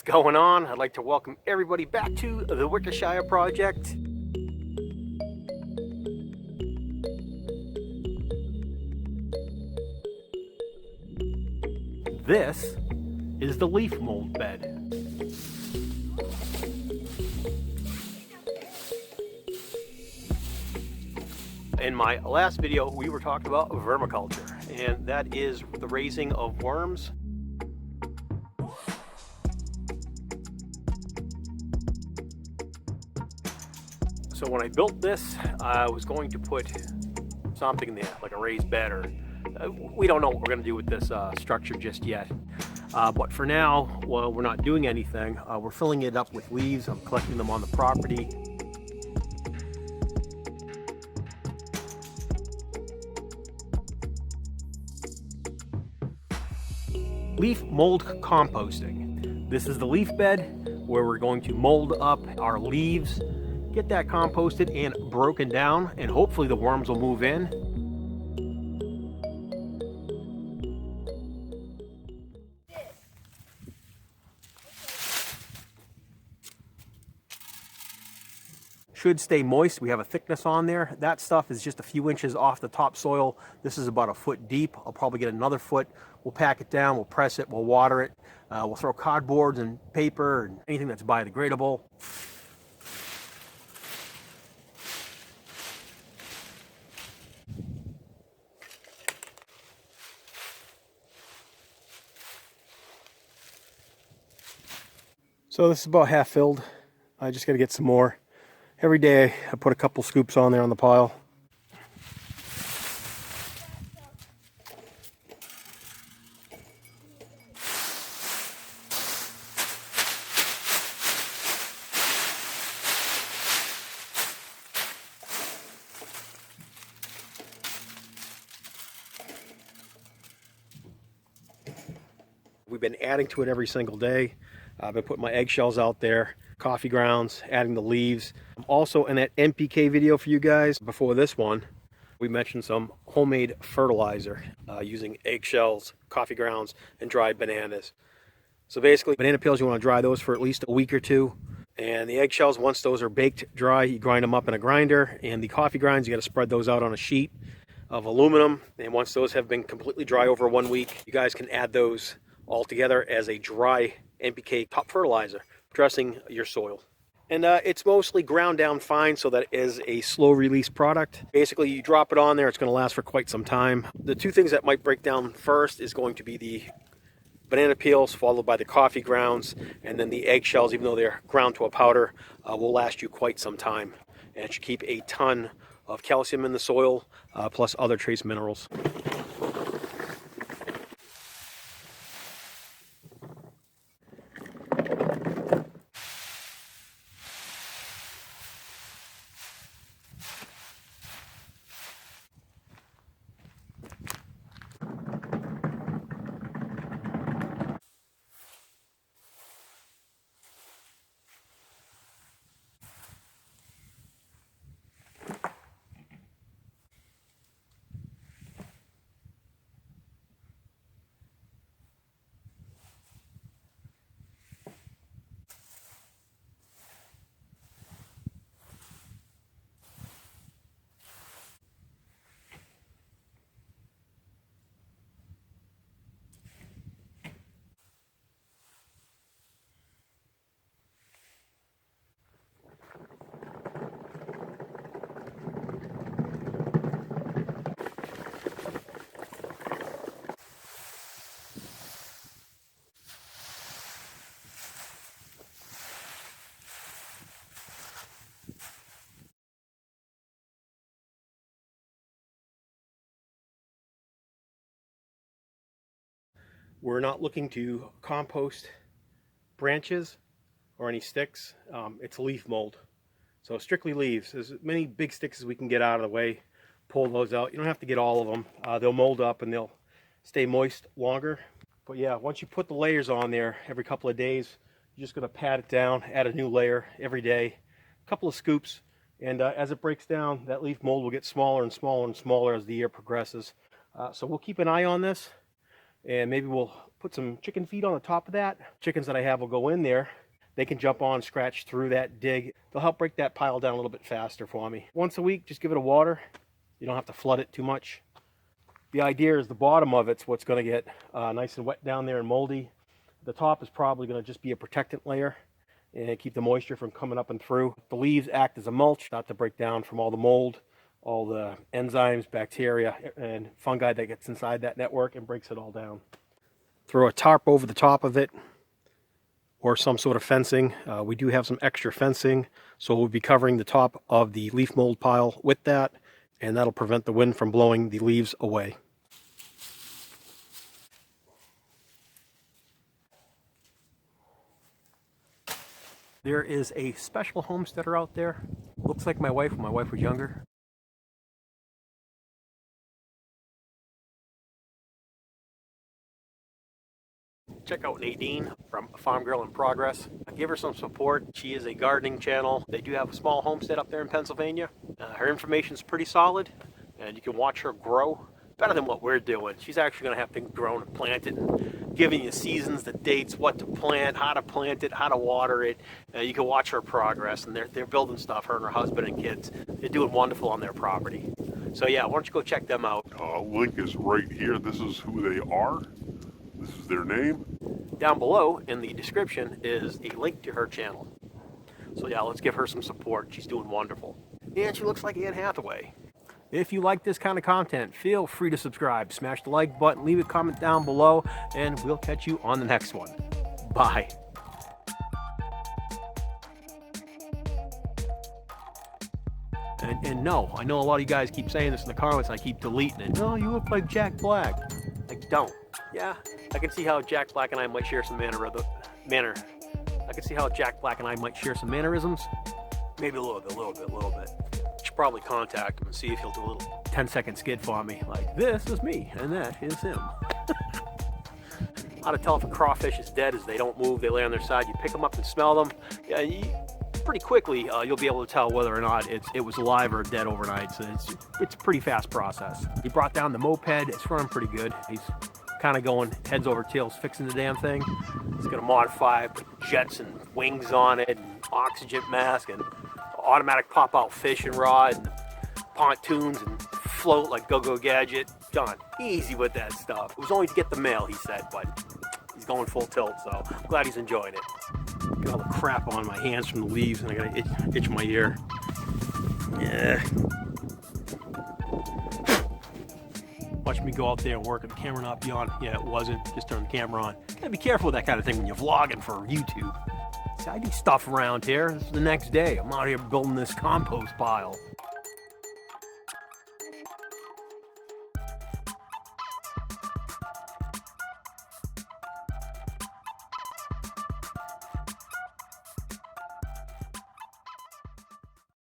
going on? I'd like to welcome everybody back to the WickerShire project. This is the leaf mold bed. In my last video, we were talking about vermiculture, and that is the raising of worms. So when I built this, I was going to put something there, like a raised bed, or we don't know what we're going to do with this structure just yet. But for now, well, we're not doing anything. We're filling it up with leaves. I'm collecting them on the property. Leaf mold composting. This is the leaf bed where we're going to mold up our leaves, get that composted and broken down, and hopefully the worms will move in. Should stay moist. We have a thickness on there. That stuff is just a few inches off the topsoil. This is about a foot deep. I'll probably get another foot. We'll pack it down, we'll press it, we'll water it. We'll throw cardboards and paper and anything that's biodegradable. So this is about half filled. I just got to get some more. Every day I put a couple scoops on there on the pile. We've been adding to it every single day. I've been putting my eggshells out there, coffee grounds, adding the leaves. Also in that NPK video for you guys, before this one, we mentioned some homemade fertilizer using eggshells, coffee grounds, and dried bananas. So basically, banana peels, you want to dry those for at least a week or two. And the eggshells, once those are baked dry, you grind them up in a grinder. And the coffee grounds, you got to spread those out on a sheet of aluminum. And once those have been completely dry over 1 week, you guys can add those all together as a dry NPK top fertilizer, dressing your soil. And it's mostly ground down fine so that it is a slow release product. Basically, you drop it on there, it's going to last for quite some time. The two things that might break down first is going to be the banana peels, followed by the coffee grounds, and then the eggshells, even though they're ground to a powder, will last you quite some time. And it should keep a ton of calcium in the soil, plus other trace minerals. We're not looking to compost branches or any sticks. It's leaf mold. So strictly leaves. As many big sticks as we can get out of the way, pull those out. You don't have to get all of them. They'll mold up and they'll stay moist longer. But yeah, once you put the layers on there every couple of days, you're just going to pat it down, add a new layer every day, a couple of scoops, and as it breaks down, that leaf mold will get smaller and smaller and smaller as the year progresses. So we'll keep an eye on this, and maybe we'll put some chicken feed on the top of that. Chickens that I have will go in there. They can jump on, scratch through that dig. They'll help break that pile down a little bit faster for me. Once a week, just give it a water. You don't have to flood it too much. The idea is the bottom of it's what's going to get nice and wet down there and moldy. The top is probably going to just be a protectant layer and keep the moisture from coming up and through. The leaves act as a mulch, not to break down from all the mold, all the enzymes, bacteria, and fungi that gets inside that network and breaks it all down. Throw a tarp over the top of it or some sort of fencing. We do have some extra fencing, so we'll be covering the top of the leaf mold pile with that, and that'll prevent the wind from blowing the leaves away. There is a special homesteader out there. Looks like my wife when my wife was younger. Check out Nadine from Farm Girl in Progress. Give her some support. She is a gardening channel. They do have a small homestead up there in Pennsylvania. Her information is pretty solid, and you can watch her grow better than what we're doing. She's actually going to have things grown and planted, and giving you seasons, the dates, what to plant, how to plant it, how to water it. You can watch her progress, and they're building stuff, her and her husband and kids. They're doing wonderful on their property. So yeah, why don't you go check them out. Link is right here. This is who they are. This is their name. Down below in the description is a link to her channel. So yeah, let's give her some support. She's doing wonderful. And she looks like Anne Hathaway. If you like this kind of content, feel free to subscribe. Smash the like button, leave a comment down below, and we'll catch you on the next one. Bye. And no, I know a lot of you guys keep saying this in the comments, I keep deleting it. No, you look like Jack Black. I don't. Yeah, I can see how Jack Black and I might share some mannerisms. Maybe a little bit. Should probably contact him and see if he'll do a little 10-second skit for me. Like, this is me, and that is him. How to tell if a crawfish is dead is they don't move, they lay on their side. You pick them up and smell them. Yeah, pretty quickly you'll be able to tell whether or not it was alive or dead overnight. So it's a pretty fast process. He brought down the moped. It's running pretty good. He's kind of going heads over tails fixing the damn thing. He's going to modify, put jets and wings on it, and oxygen mask, and automatic pop-out fishing rod, and pontoons, and float like Go-Go Gadget. Gone easy with that stuff. It was only to get the mail, he said, but he's going full tilt, so I'm glad he's enjoying it. Got all the crap on my hands from the leaves, and I gotta itch my ear. Yeah. Watch me go out there and work and the camera not be on. Yeah, it wasn't. Just turn the camera on. Gotta be careful with that kind of thing when you're vlogging for YouTube. See, I do stuff around here. This is the next day. I'm out here building this compost pile.